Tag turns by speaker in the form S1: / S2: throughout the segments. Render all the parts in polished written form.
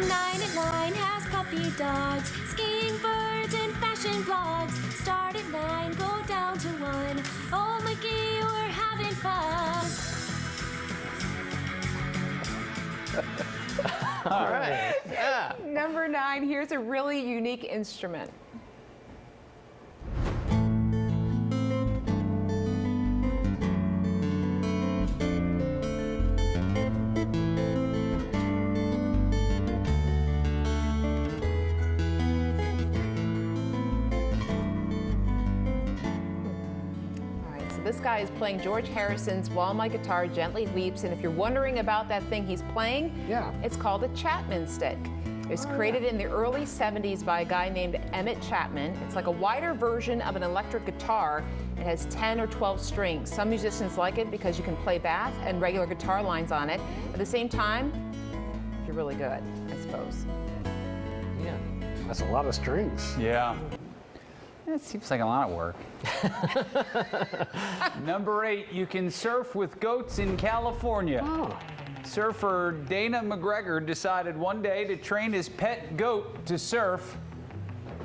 S1: 9 at 9 has puppy dogs, skiing birds, and fashion blogs. Start at 9, go down to 1. Oh, Mickey, we're having fun.
S2: All right. Yeah.
S3: Number 9, here's a really unique instrument. This guy is playing George Harrison's While My Guitar Gently Weeps, and if you're wondering about that thing he's playing, it's called a Chapman stick. It was created in the early 70s by a guy named Emmett Chapman. It's like a wider version of an electric guitar. It has 10 or 12 strings. Some musicians like it because you can play bass and regular guitar lines on it. At the same time, you're really good, I suppose.
S4: Yeah, that's a lot of strings.
S5: Yeah. It seems like a lot of work. Number 8, you can surf with goats in California.
S4: Oh.
S5: Surfer Dana McGregor decided one day to train his pet goat to surf.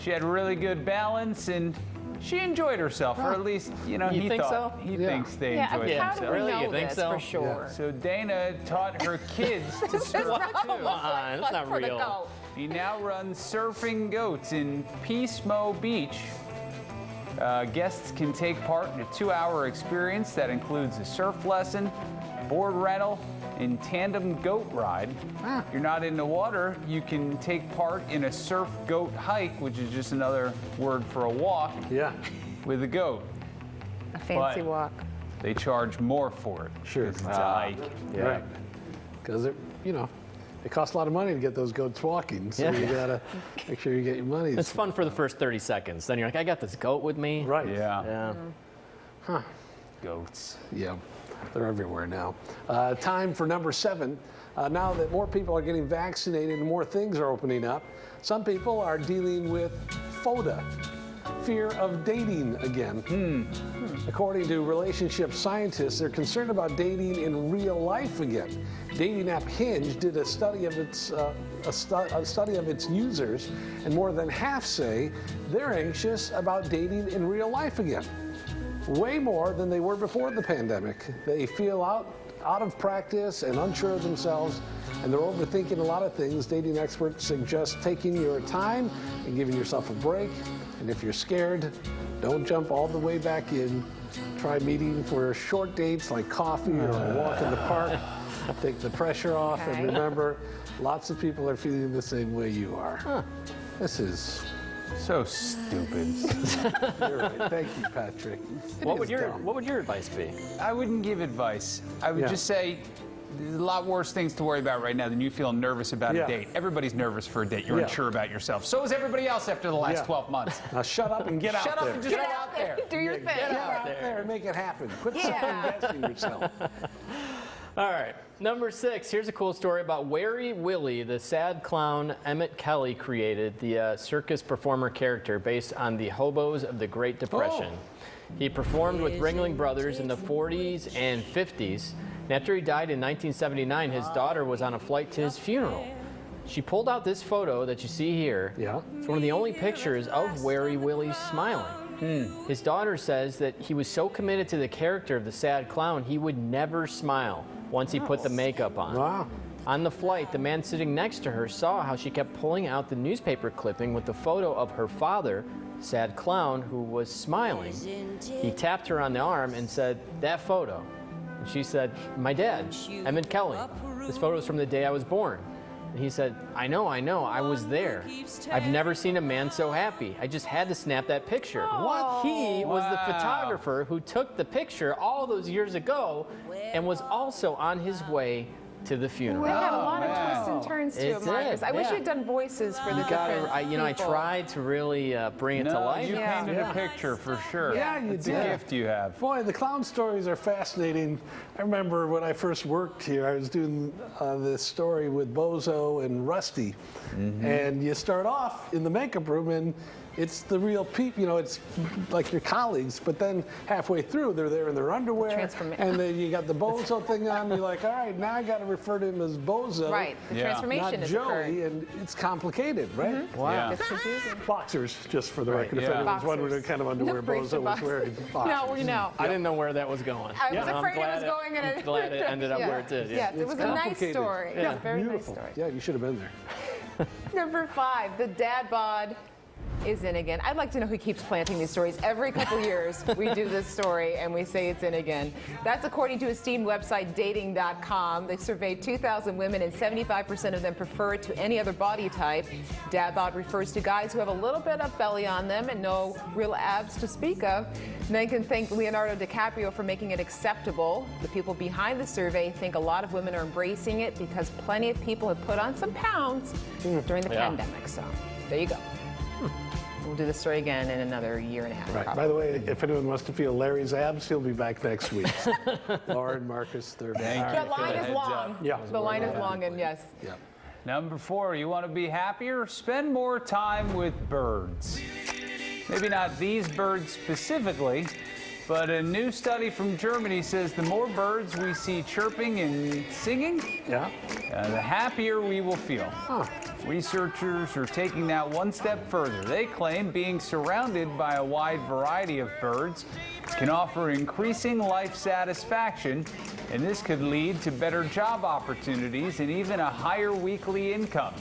S5: She had really good balance and she enjoyed herself, or at least, you know, he
S2: think
S5: thought.
S2: so?
S5: He thinks they enjoyed
S3: How do
S5: themselves.
S3: we
S2: Really?
S3: know
S2: You think
S3: this
S2: so?
S3: for sure?
S5: So Dana taught her kids to surf
S2: Come
S5: too.
S2: on, that's not real.
S5: He now runs Surfing Goats in Peacemo Beach. Guests can take part in a 2-hour experience that includes a surf lesson, board rental, and tandem goat ride. If you're not in the water, you can take part in a surf goat hike, which is just another word for a walk with a goat.
S3: A fancy
S5: But
S3: walk.
S5: They charge more for it.
S4: Sure.
S5: 'cause it's a hike.
S4: Right. Because you know, it costs a lot of money to get those goats walking, so you gotta make sure you get your money.
S2: It's fun for the first 30 seconds. Then you're like, I got this goat with me.
S4: Right.
S5: Yeah.
S2: Yeah.
S5: Goats.
S4: Yeah, they're everywhere now. Time for number 7. Now that more people are getting vaccinated and more things are opening up, some people are dealing with FODA, fear of dating again. According to relationship scientists, they're concerned about dating in real life again. Dating app Hinge did a study of its users, and more than half say they're anxious about dating in real life again. Way more than they were before the pandemic. They feel out of practice and unsure of themselves, and they're overthinking a lot of things. Dating experts suggest taking your time and giving yourself a break. And if you're scared, don't jump all the way back in. Try meeting for short dates like coffee or a walk in the park. Take the pressure off, and remember, lots of people are feeling the same way you are. This is
S5: So stupid.
S4: you're right. Thank you, Patrick.
S2: What would your advice be?
S5: I wouldn't give advice. I would just say there's a lot worse things to worry about right now than you feeling nervous about a date. Everybody's nervous for a date. You're unsure about yourself. So is everybody else after the last 12 months.
S4: Now shut up and get out
S5: Shut
S4: there.
S5: up and just go out there.
S3: Do your thing.
S4: Get out there and make it happen. Quit second-guessing yourself.
S2: All right. Number 6, here's a cool story about Wary Willie, the sad clown Emmett Kelly created, the circus performer character based on the hobos of the Great Depression. He performed with Ringling Brothers in the 40s and 50s. And after he died in 1979, his daughter was on a flight to his funeral. She pulled out this photo that you see here.
S4: Yeah.
S2: It's one of the only pictures of Wary Willie smiling. His daughter says that he was so committed to the character of the sad clown, he would never smile once he put the makeup on.
S4: Wow.
S2: On the flight, the man sitting next to her saw how she kept pulling out the newspaper clipping with the photo of her father, sad clown, who was smiling. He tapped her on the arm and said, "That photo." And she said, "My dad, Emmett Kelly. This photo is from the day I was born." And he said, I know, I was there. I've never seen a man so happy. I just had to snap that picture." What? He was the photographer who took the picture all those years ago and was also on his way to the funeral.
S3: We had a lot of twists and turns to it, Marcus. I wish you'd done voices for the different people.
S2: I tried to really bring it to life.
S5: You painted a picture for sure.
S4: Yeah, you
S5: it's
S4: did.
S5: a gift you have.
S4: Boy, the clown stories are fascinating. I remember when I first worked here, I was doing this story with Bozo and Rusty. And you start off in the makeup room, and It's the real people, it's like your colleagues, but then halfway through, they're there in their underwear. And then you got the bozo thing on, you're like, all right, now I got to refer to him as bozo.
S3: Right, the transformation
S4: not
S3: is
S4: Joey,
S3: occurring.
S4: and it's complicated, right?
S2: Wow.
S3: It's confusing.
S4: Boxers, just for the record, if anyone's wondering what kind of underwear bozo was wearing.
S3: No, we know.
S2: I didn't know where that was going.
S3: I was afraid it was going in
S2: I'm glad it ended up where it did.
S3: Yes, it was a nice
S4: complicated.
S3: story.
S2: Yeah.
S3: It's a very
S4: Beautiful.
S3: nice story.
S4: Yeah, you should have been there.
S3: Number 5, the dad bod is in again. I'd like to know who keeps planting these stories. Every couple years, we do this story and we say it's in again. That's according to esteemed website dating.com. They surveyed 2,000 women and 75% of them prefer it to any other body type. Dad bod refers to guys who have a little bit of belly on them and no real abs to speak of. Men can thank Leonardo DiCaprio for making it acceptable. The people behind the survey think a lot of women are embracing it because plenty of people have put on some pounds during the pandemic. So there you go. We'll do the story again in another year and a half.
S4: Right.
S3: Probably.
S4: By the way, if anyone wants to feel Larry's abs, he'll be back next week. Laura and Marcus, they're back.
S3: The line is long.
S4: Yeah.
S3: The line is long, and yes.
S4: Yeah.
S5: Number 4, you want to be happier? Spend more time with birds. Maybe not these birds specifically, but a new study from Germany says the more birds we see chirping and singing, the happier we will feel. Researchers are taking that one step further. They claim being surrounded by a wide variety of birds can offer increasing life satisfaction, and this could lead to better job opportunities and even a higher weekly income.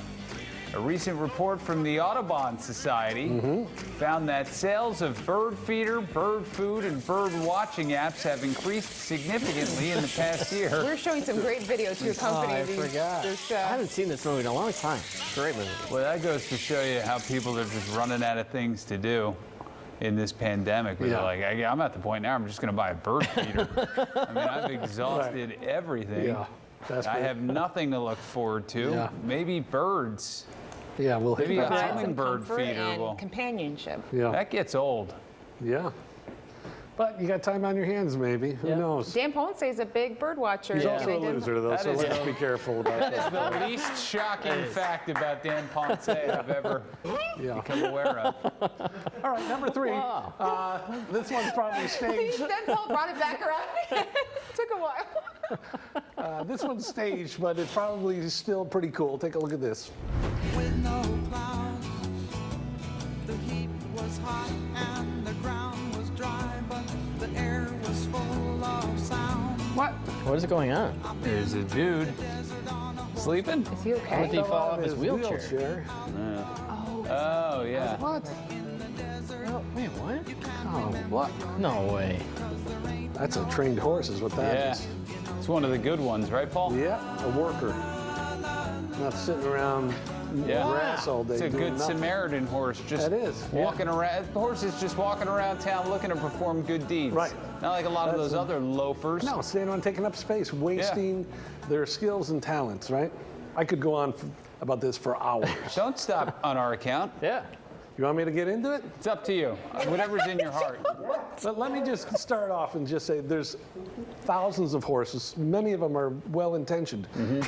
S5: A recent report from the Audubon Society found that sales of bird feeder, bird food, and bird watching apps have increased significantly in the past year.
S3: We're showing some great video to accompany
S2: I
S3: these.
S2: forgot. I haven't seen this movie in a long time. Great movie.
S5: Well, that goes to show you how people are just running out of things to do in this pandemic. They're like, I'm at the point now, I'm just going to buy a bird feeder. I mean, I've exhausted everything.
S4: Yeah.
S5: I have nothing to look forward to.
S4: Yeah.
S5: Maybe birds.
S4: Yeah, we'll hit
S5: Maybe a
S4: that.
S5: hummingbird
S3: Comfort
S5: feeder
S3: and
S5: will.
S3: companionship.
S4: Yeah.
S5: That gets old.
S4: Yeah. But you got time on your hands, maybe. Who knows?
S3: Dan Ponce is a big bird watcher.
S4: He's also
S3: They
S4: a
S3: did-
S4: loser, though, so
S5: is-
S4: let's be careful about that.
S5: The least shocking fact about Dan Ponce I've ever become aware of.
S4: All right, number 3. This one's probably staged.
S3: Then Paul brought it back around. Took a while.
S4: This one's staged, but it's probably still pretty cool. Take a look at this.
S6: With no clouds, the heat was hot and the ground was dry, but the air was full of sound.
S2: What is going on?
S5: There's a dude sleeping.
S3: Is he
S2: How
S3: okay?
S2: did he fall off his wheelchair?
S5: Oh, yeah.
S4: What?
S2: Oh, wait, what?
S4: Oh, what?
S2: No way.
S4: That's a trained horse is what that is.
S5: It's one of the good ones, right, Paul?
S4: Yeah, a worker. Not sitting around grass all day
S5: It's a
S4: doing
S5: good
S4: nothing.
S5: Samaritan horse, just
S4: That is,
S5: walking around. The horse is just walking around town looking to perform good deeds.
S4: Right.
S5: Not like a lot of
S4: That's
S5: those other loafers.
S4: No, standing on taking up space, wasting their skills and talents, right? I could go on about this for hours.
S5: Don't stop on our account.
S2: Yeah.
S4: You want me to get into it?
S5: It's up to you. Whatever's in your heart.
S4: Let me just start off and just say there's thousands of horses. Many of them are well-intentioned.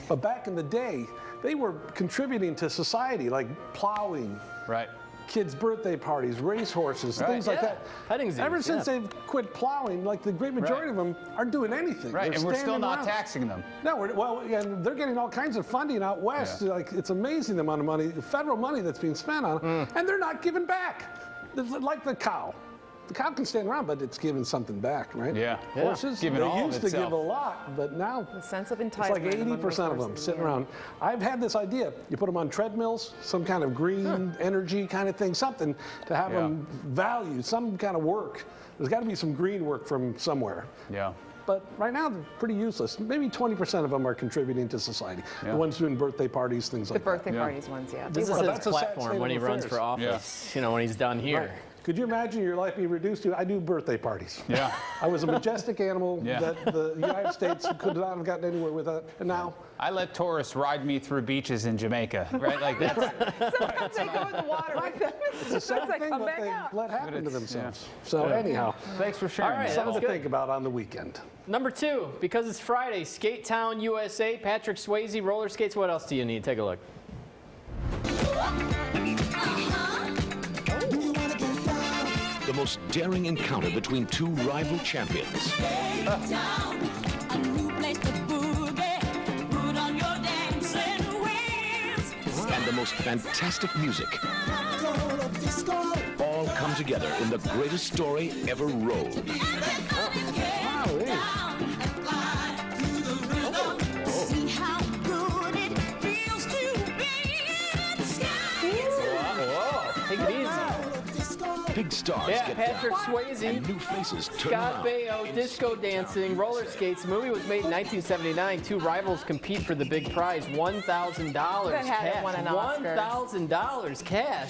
S4: But back in the day, they were contributing to society, like plowing,
S5: Right.
S4: kids' birthday parties, race horses, things like that.
S2: Petting zoos,
S4: Ever since
S2: yeah.
S4: they've quit plowing, like the great majority of them aren't doing anything.
S5: Right,
S4: They're
S5: and we're still
S4: standing
S5: not
S4: around.
S5: taxing them.
S4: No, and they're getting all kinds of funding out west.
S5: Yeah.
S4: Like it's amazing the amount of money, federal money that's being spent on it, and they're not giving back. It's like the cow. The cow can stand around, but it's giving something back, right?
S5: Yeah.
S4: Horses,
S5: Giving
S4: they
S5: all of
S4: used to
S5: itself.
S4: give a lot, but now
S3: The sense of
S4: it's
S3: entitlement.
S4: like
S3: among
S4: 80%
S3: those
S4: of them
S3: horses,
S4: sitting
S3: yeah.
S4: around. I've had this idea. You put them on treadmills, some kind of green energy kind of thing, something to have them value, some kind of work. There's got to be some green work from somewhere.
S5: Yeah.
S4: But right now, they're pretty useless. Maybe 20% of them are contributing to society.
S5: Yeah.
S4: The ones doing birthday parties, things
S3: The
S4: like
S3: birthday
S5: Yeah.
S3: parties ones, yeah.
S2: This is
S4: Well,
S2: his
S4: that's a sad
S2: platform
S4: state
S2: when
S4: of
S2: he runs
S4: affairs.
S2: for office, you know, when he's done
S4: that.
S2: here.
S4: Right. Could you imagine your life being reduced to, I do birthday parties.
S5: Yeah.
S4: I was a majestic animal
S5: Yeah.
S4: that the United States could not have gotten anywhere with it. And now,
S5: I let tourists ride me through beaches in Jamaica, right? Like that's
S3: Sometimes they go in the water with them.
S4: it's a sad
S3: Like,
S4: thing
S3: come
S4: what
S3: back
S4: they
S3: out.
S4: let happen to
S5: it's-
S4: themselves. So anyhow,
S5: thanks for sharing.
S2: All right,
S5: that.
S2: that was
S4: something to
S2: good.
S4: think about on the weekend.
S2: Number 2, because it's Friday, Skate Town, USA, Patrick Swayze, roller skates. What else do you need? Take a look.
S7: the most daring encounter between two rival champions.
S1: A new place to boogie. Put on your dancing wheels.
S7: And the most fantastic music. All come together in the greatest story ever wrote.
S1: See how good it feels to be in the sky.
S2: Whoa, take it easy.
S7: Big stars
S2: Yeah,
S7: get
S2: Patrick
S7: down,
S2: Swayze,
S7: and new faces turn
S2: Scott
S7: around.
S2: Baio, disco dancing, roller skates. The movie was made in 1979. Two rivals compete for the big prize, $1,000
S3: That hadn't
S2: cash.
S3: won an Oscar.
S2: $1,000 cash.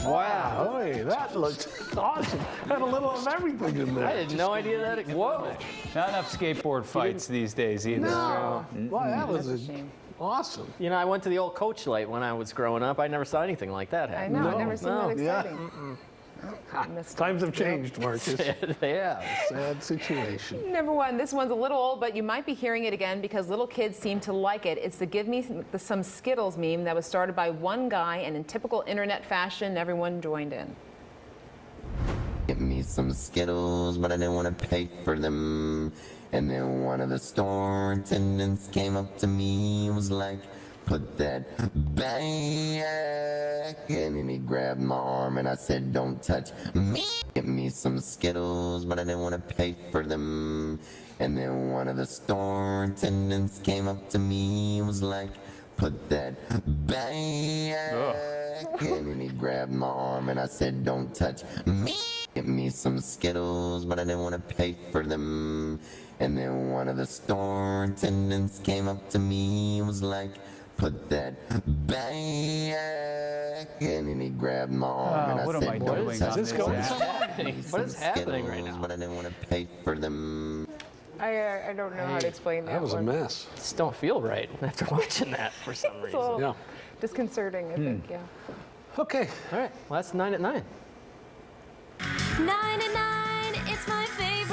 S4: Wow. Hey, that looks awesome. Had a little of everything in there.
S2: I had no idea that. Whoa.
S5: Not enough skateboard fights these days either.
S4: No. Well, that was
S3: That's a shame.
S4: awesome.
S2: You know, I went to the old Coach Light when I was growing up. I never saw anything like that
S3: I
S2: happen.
S3: know,
S4: No,
S3: I've never seen
S2: no.
S3: that
S4: Yeah.
S3: exciting. I missed it.
S4: Times have changed, Marcus.
S2: Yeah.
S4: Sad situation.
S3: Number one, this one's a little old, but you might be hearing it again because little kids seem to like it. It's the Give Me Some Skittles meme that was started by one guy, and in typical internet fashion, everyone joined in.
S8: Give me some Skittles, but I didn't want to pay for them. And then one of the store attendants came up to me and was like, put that back. And then he grabbed my arm and I said, don't touch me. Give me some Skittles, but I didn't want to pay for them. And then one of the store attendants came up to me and was like, put that back. And then he grabbed my arm and I said, don't touch me. Give me some Skittles, but I didn't want to pay for them. And then one of the store attendants came up to me and was like, put that back. And then he grabbed my arm and
S5: what
S8: I
S5: am I
S8: said,
S5: doing
S8: don't
S5: on
S8: touch
S5: this
S8: me.
S5: app?
S8: Give me
S2: What is
S8: some
S2: happening right
S8: Skittles,
S2: now?
S8: but I didn't want to pay for them.
S3: I don't know how to explain that.
S4: That was a
S3: one.
S4: mess.
S2: Just don't feel right after watching that for some
S3: It's a
S2: reason.
S3: little
S4: Yeah.
S3: disconcerting, I think, yeah.
S4: Okay.
S2: All right, well, that's 9 at 9.
S1: 9 at 9, it's my favorite